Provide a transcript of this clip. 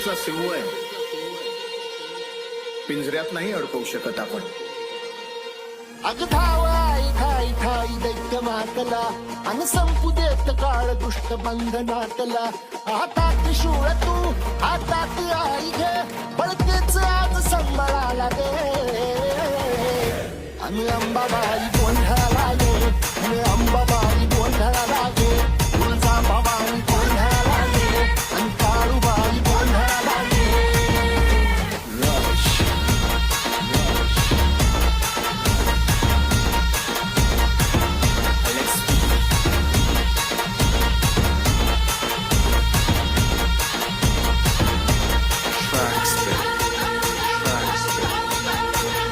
सृष्टीचा सिंह आहे, पिंजऱ्यात नाही अडकवू शकत आपण. अग धाव आई ठाई ठाई दैत्य मातला आणि संपू देत काळ दुष्ट बंधनातला. हातात शूळ तू हातात आई घे, बळतेच आज संबळाला दे. आणि अंबाबाई